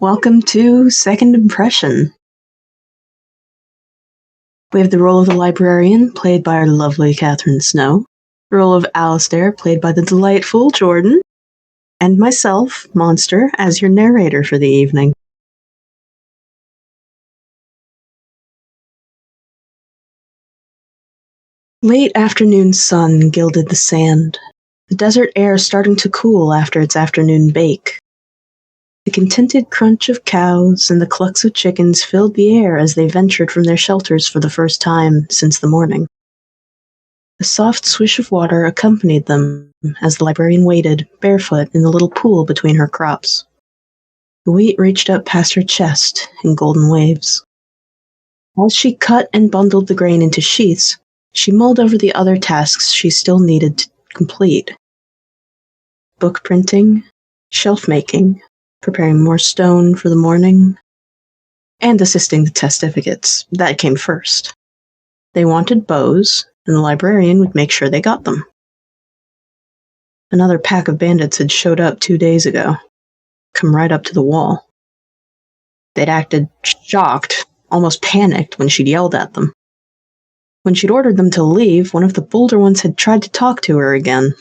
Welcome to Second Impression. We have the role of the Librarian, played by our lovely Kathrine Snow, the role of Alastair, played by the delightful Jordan, and myself, Monster, as your narrator for the evening. Late afternoon sun gilded the sand, the desert air starting to cool after its afternoon bake. The contented crunch of cows and the clucks of chickens filled the air as they ventured from their shelters for the first time since the morning. A soft swish of water accompanied them as the librarian waded, barefoot, in the little pool between her crops. The wheat reached up past her chest in golden waves. As she cut and bundled the grain into sheaths, she mulled over the other tasks she still needed to complete. Book printing, shelf making, preparing more stone for the morning, and assisting the testificates. That came first. They wanted bows, and the librarian would make sure they got them. Another pack of bandits had showed up 2 days ago, come right up to the wall. They'd acted shocked, almost panicked when she'd yelled at them. When she'd ordered them to leave, one of the bolder ones had tried to talk to her again.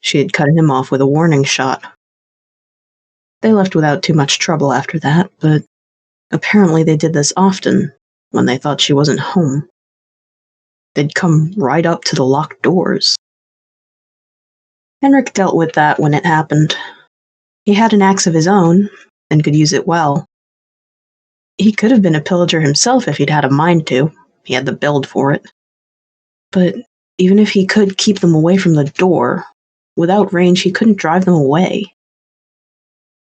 She had cut him off with a warning shot. They left without too much trouble after that, but apparently they did this often when they thought she wasn't home. They'd come right up to the locked doors. Henrik dealt with that when it happened. He had an axe of his own, and could use it well. He could have been a pillager himself if he'd had a mind to. He had the build for it. But even if he could keep them away from the door, without range he couldn't drive them away.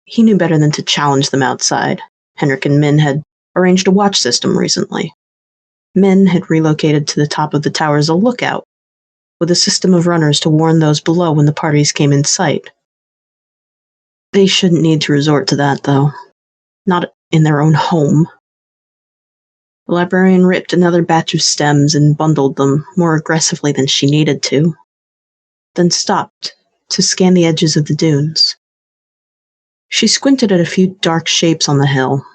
He knew better than to challenge them outside. Henrik and Min had arranged a watch system recently. Min had relocated to the top of the tower as a lookout, with a system of runners to warn those below when the parties came in sight. They shouldn't need to resort to that, though. Not in their own home. The librarian ripped another batch of stems and bundled them more aggressively than she needed to, then stopped to scan the edges of the dunes. She squinted at a few dark shapes on the hill,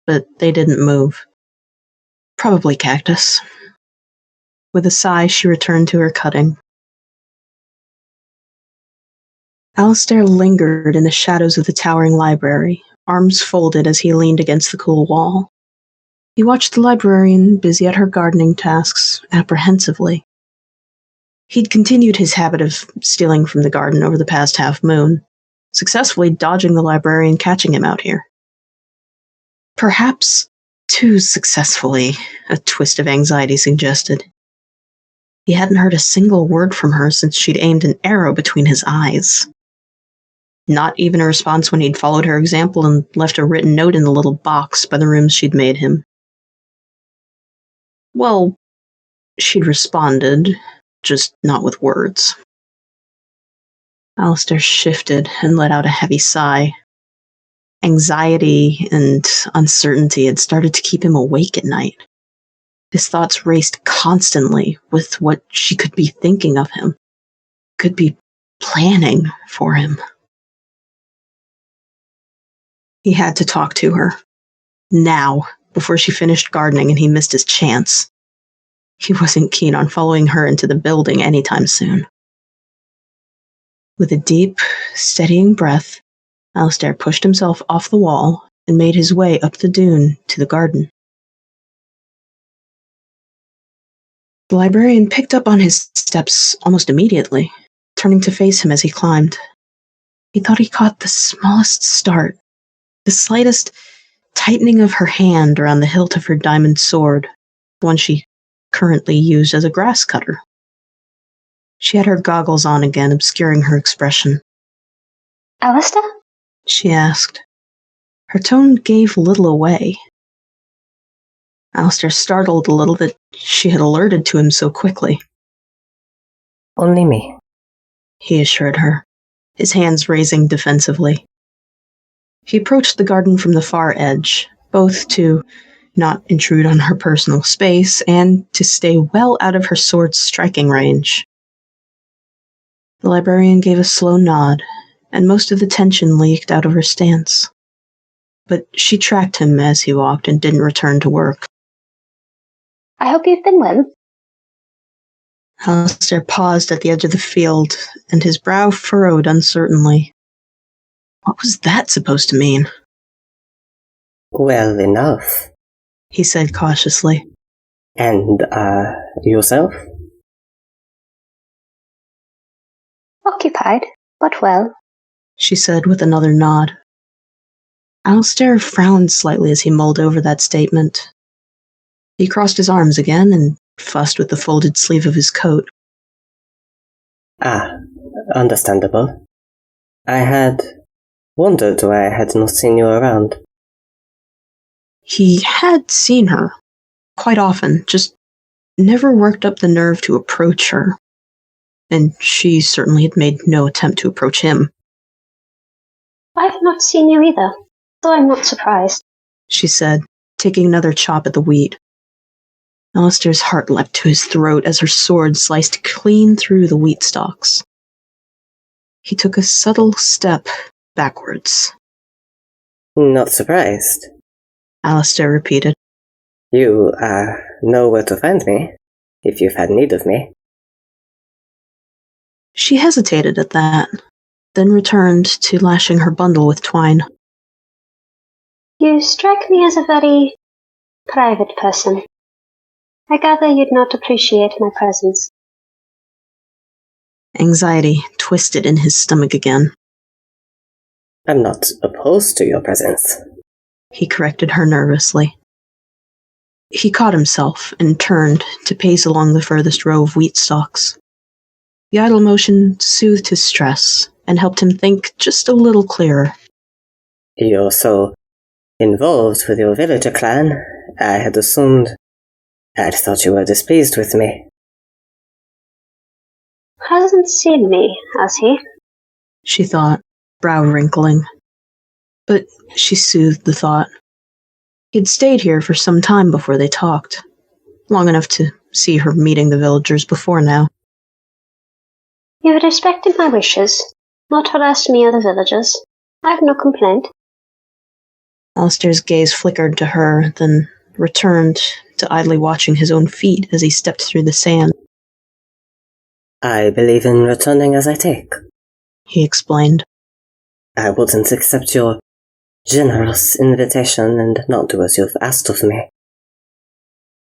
but they didn't move. Probably cactus. With a sigh, she returned to her cutting. Alastair lingered in the shadows of the towering library, arms folded as he leaned against the cool wall. He watched the librarian busy at her gardening tasks, apprehensively. He'd continued his habit of stealing from the garden over the past half-moon, successfully dodging the librarian catching him out here. Perhaps too successfully, a twist of anxiety suggested. He hadn't heard a single word from her since she'd aimed an arrow between his eyes. Not even a response when he'd followed her example and left a written note in the little box by the rooms she'd made him. Well, she'd responded, just not with words. Alastair shifted and let out a heavy sigh. Anxiety and uncertainty had started to keep him awake at night. His thoughts raced constantly with what she could be thinking of him, could be planning for him. He had to talk to her. Now, before she finished gardening and he missed his chance. He wasn't keen on following her into the building anytime soon. With a deep, steadying breath, Alastair pushed himself off the wall and made his way up the dune to the garden. The librarian picked up on his steps almost immediately, turning to face him as he climbed. He thought he caught the smallest start, the slightest tightening of her hand around the hilt of her diamond sword, the one she currently used as a grass cutter. She had her goggles on again, obscuring her expression. Alastair? She asked. Her tone gave little away. Alastair startled a little that she had alerted to him so quickly. Only me, he assured her, his hands raising defensively. He approached the garden from the far edge, both to not intrude on her personal space and to stay well out of her sword's striking range. The librarian gave a slow nod, and most of the tension leaked out of her stance. but she tracked him as he walked and didn't return to work. I hope you've been well. Alastair paused at the edge of the field, and his brow furrowed uncertainly. What was that supposed to mean? Well enough, he said cautiously. And, yourself? Occupied, but well. She said with another nod. Alastair frowned slightly as he mulled over that statement. He crossed his arms again and fussed with the folded sleeve of his coat. Understandable. I had wondered why I had not seen you around. He had seen her, quite often, just never worked up the nerve to approach her. And she certainly had made no attempt to approach him. I've not seen you either, so I'm not surprised, she said, taking another chop at the wheat. Alastair's heart leapt to his throat as her sword sliced clean through the wheat stalks. He took a subtle step backwards. Not surprised, Alastair repeated. You, know where to find me, if you've had need of me. She hesitated at that, then returned to lashing her bundle with twine. You strike me as a very private person. I gather you'd not appreciate my presence. Anxiety twisted in his stomach again. I'm not opposed to your presence, he corrected her nervously. He caught himself and turned to pace along the furthest row of wheat stalks. The idle motion soothed his stress and helped him think just a little clearer. You're so involved with your villager clan, I had thought you were displeased with me. Hasn't seen me, has he? She thought, brow wrinkling. But she soothed the thought. He'd stayed here for some time before they talked, long enough to see her meeting the villagers before now. You've respected my wishes, not harassed me or the villagers. I've no complaint. Alastair's gaze flickered to her, then returned to idly watching his own feet as he stepped through the sand. I believe in returning as I take, he explained. I wouldn't accept your generous invitation and not do as you've asked of me.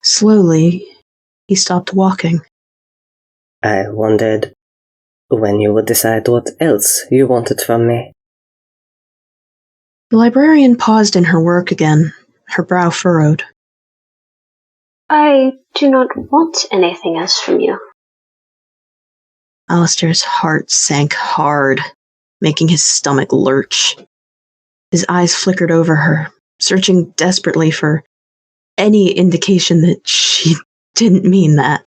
Slowly, he stopped walking. I wondered when you would decide what else you wanted from me. The librarian paused in her work again, her brow furrowed. I do not want anything else from you. Alastair's heart sank hard, making his stomach lurch. His eyes flickered over her, searching desperately for any indication that she didn't mean that.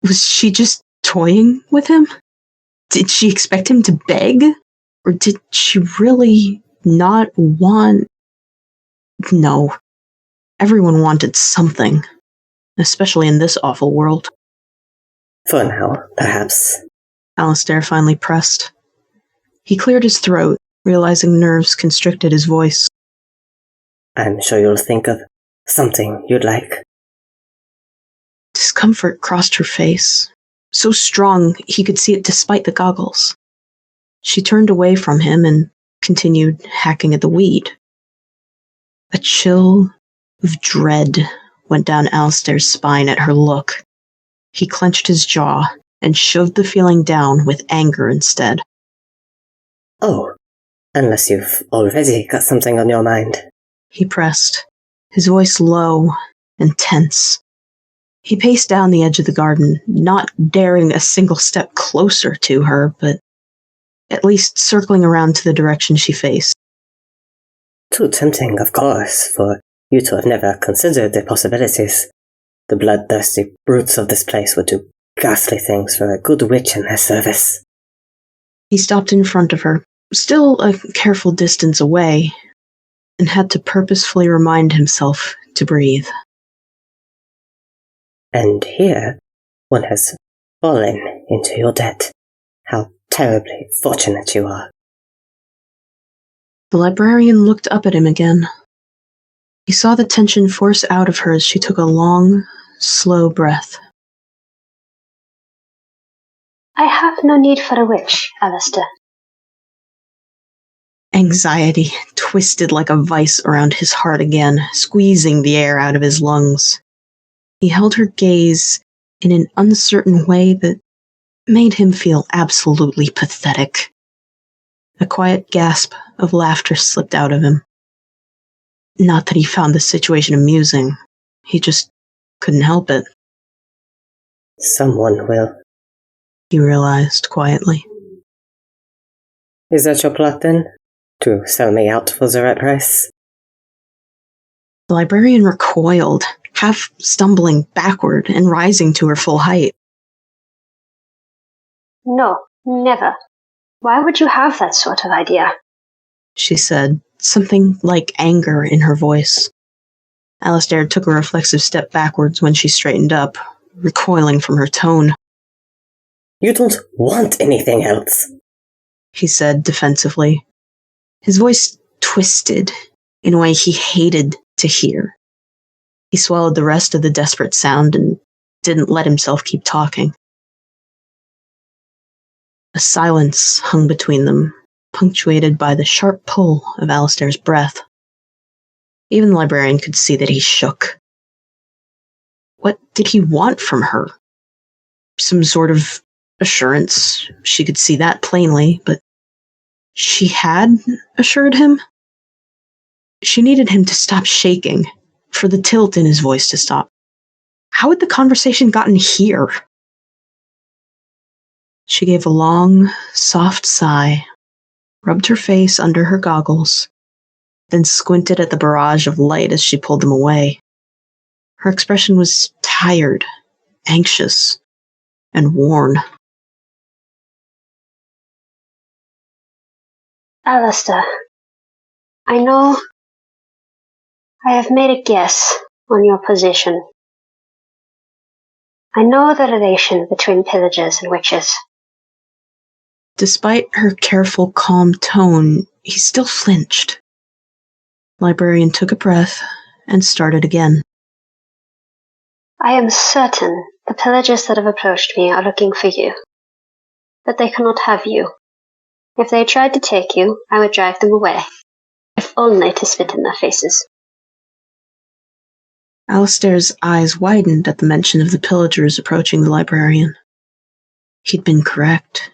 Was she just toying with him? Did she expect him to beg? Or did she really not want... No. Everyone wanted something, especially in this awful world. For now, perhaps. Alastair finally pressed. He cleared his throat, realizing nerves constricted his voice. I'm sure you'll think of something you'd like. Discomfort crossed her face, so strong he could see it despite the goggles. She turned away from him and continued hacking at the wheat. A chill of dread went down Alastair's spine at her look. He clenched his jaw and shoved the feeling down with anger instead. Oh, unless you've already got something on your mind. He pressed, his voice low and tense. He paced down the edge of the garden, not daring a single step closer to her, but at least circling around to the direction she faced. Too tempting, of course, for you to have never considered the possibilities. The bloodthirsty brutes of this place would do ghastly things for a good witch in their service. He stopped in front of her, still a careful distance away, and had to purposefully remind himself to breathe. And here, one has fallen into your debt. How terribly fortunate you are. The librarian looked up at him again. He saw the tension force out of her as she took a long, slow breath. I have no need for a witch, Alastair. Anxiety twisted like a vice around his heart again, squeezing the air out of his lungs. He held her gaze in an uncertain way that made him feel absolutely pathetic. A quiet gasp of laughter slipped out of him. Not that he found the situation amusing. He just couldn't help it. Someone will. He realized quietly. Is that your plot then? To sell me out for the right price? The librarian recoiled, half stumbling backward and rising to her full height. No, never. Why would you have that sort of idea? She said, something like anger in her voice. Alastair took a reflexive step backwards when she straightened up, recoiling from her tone. You don't want anything else, he said defensively. His voice twisted in a way he hated to hear. He swallowed the rest of the desperate sound and didn't let himself keep talking. A silence hung between them, punctuated by the sharp pull of Alastair's breath. Even the librarian could see that he shook. What did he want from her? Some sort of assurance. She could see that plainly, but she had assured him? She needed him to stop shaking, for the tilt in his voice to stop. How had the conversation gotten here? She gave a long, soft sigh, rubbed her face under her goggles, then squinted at the barrage of light as she pulled them away. Her expression was tired, anxious, and worn. Alastair, I know I have made a guess on your position. I know the relation between pillagers and witches. Despite her careful, calm tone, he still flinched. The librarian took a breath and started again. I am certain the pillagers that have approached me are looking for you. But they cannot have you. If they tried to take you, I would drive them away, if only to spit in their faces. Alastair's eyes widened at the mention of the pillagers approaching the librarian. He'd been correct.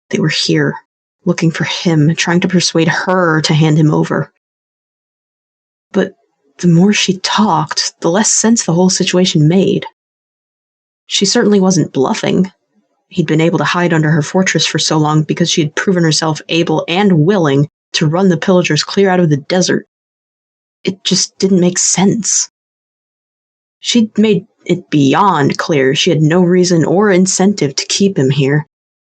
They were here, looking for him, trying to persuade her to hand him over. But the more she talked, the less sense the whole situation made. She certainly wasn't bluffing. He'd been able to hide under her fortress for so long because she had proven herself able and willing to run the pillagers clear out of the desert. It just didn't make sense. She'd made it beyond clear she had no reason or incentive to keep him here.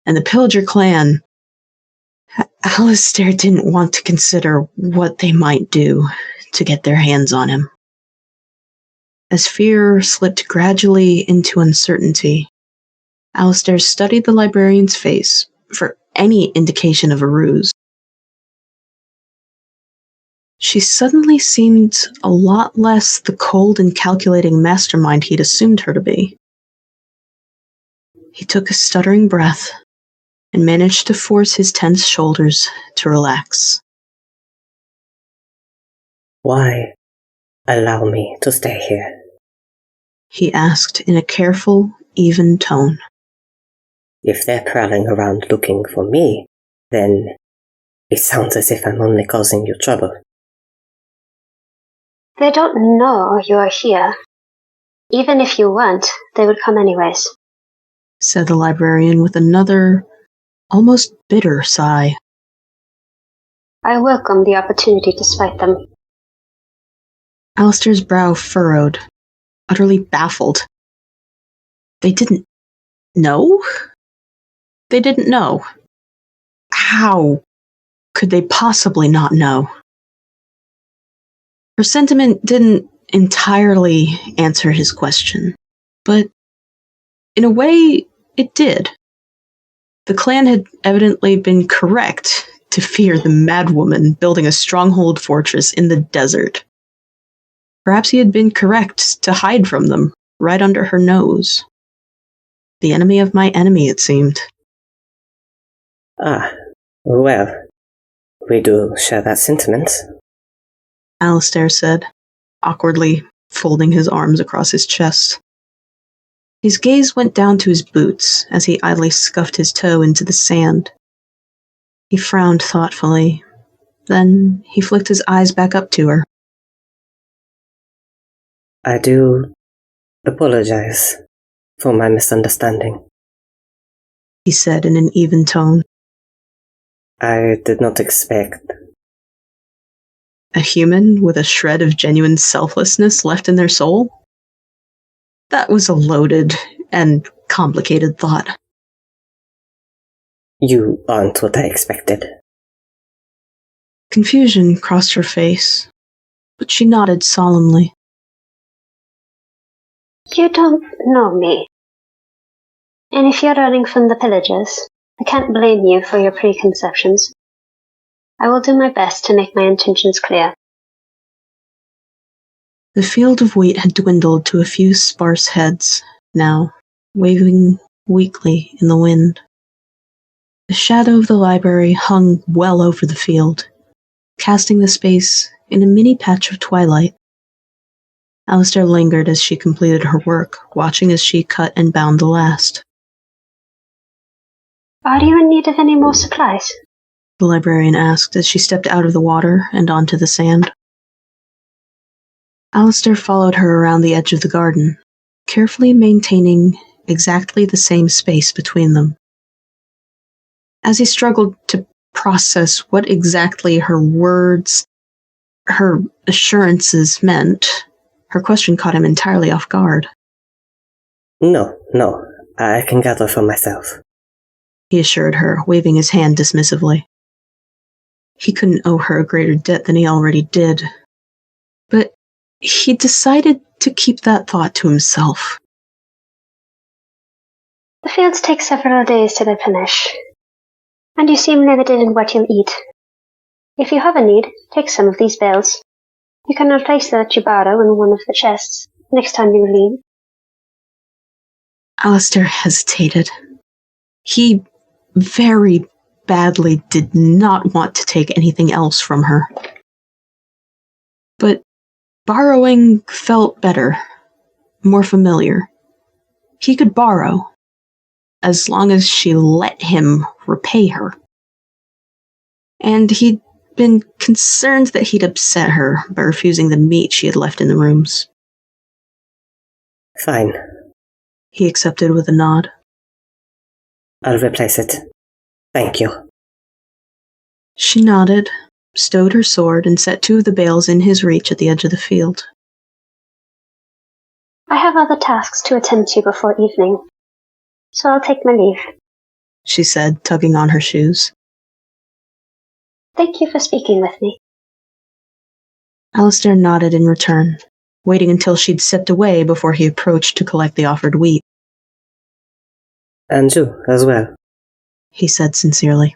And the pillager clan, Alastair didn't want to consider what they might do to get their hands on him. As fear slipped gradually into uncertainty, Alastair studied the librarian's face for any indication of a ruse. She suddenly seemed a lot less the cold and calculating mastermind he'd assumed her to be. He took a stuttering breath and managed to force his tense shoulders to relax. Why allow me to stay here? He asked in a careful, even tone. If they're prowling around looking for me, then it sounds as if I'm only causing you trouble. They don't know you are here. Even if you weren't, they would come anyways, said the librarian with another, almost bitter sigh. I welcome the opportunity to spite them. Alastair's brow furrowed, utterly baffled. They didn't know? They didn't know. How could they possibly not know? Her sentiment didn't entirely answer his question, but in a way, it did. The clan had evidently been correct to fear the madwoman building a stronghold fortress in the desert. Perhaps he had been correct to hide from them, right under her nose. The enemy of my enemy, it seemed. Ah, well, we do share that sentiment, Alastair said, awkwardly folding his arms across his chest. His gaze went down to his boots as he idly scuffed his toe into the sand. He frowned thoughtfully. Then he flicked his eyes back up to her. I do apologize for my misunderstanding, He said in an even tone. I did not expect. A human with a shred of genuine selflessness left in their soul? That was a loaded and complicated thought. You aren't what I expected. Confusion crossed her face, but she nodded solemnly. You don't know me. And if you're running from the pillagers, I can't blame you for your preconceptions. I will do my best to make my intentions clear. The field of wheat had dwindled to a few sparse heads, now, waving weakly in the wind. The shadow of the library hung well over the field, casting the space in a mini patch of twilight. Alastair lingered as she completed her work, watching as she cut and bound the last. Are you in need of any more supplies? The librarian asked as she stepped out of the water and onto the sand. Alastair followed her around the edge of the garden, carefully maintaining exactly the same space between them. As he struggled to process what exactly her words, her assurances meant, her question caught him entirely off guard. No, I can gather for myself, He assured her, waving his hand dismissively. He couldn't owe her a greater debt than he already did. But he decided to keep that thought to himself. The fields take several days to replenish, and you seem limited in what you'll eat. If you have a need, take some of these bales. You can replace that you borrow in one of the chests next time you leave. Alastair hesitated. He very badly did not want to take anything else from her. But borrowing felt better, more familiar. He could borrow, as long as she let him repay her. And he'd been concerned that he'd upset her by refusing the meat she had left in the rooms. Fine. He accepted with a nod. I'll replace it. Thank you. She nodded, stowed her sword, and set two of the bales in his reach at the edge of the field. I have other tasks to attend to before evening, so I'll take my leave. She said, tugging on her shoes. Thank you for speaking with me. Alastair nodded in return, waiting until she'd stepped away before he approached to collect the offered wheat. And you, as well, He said sincerely.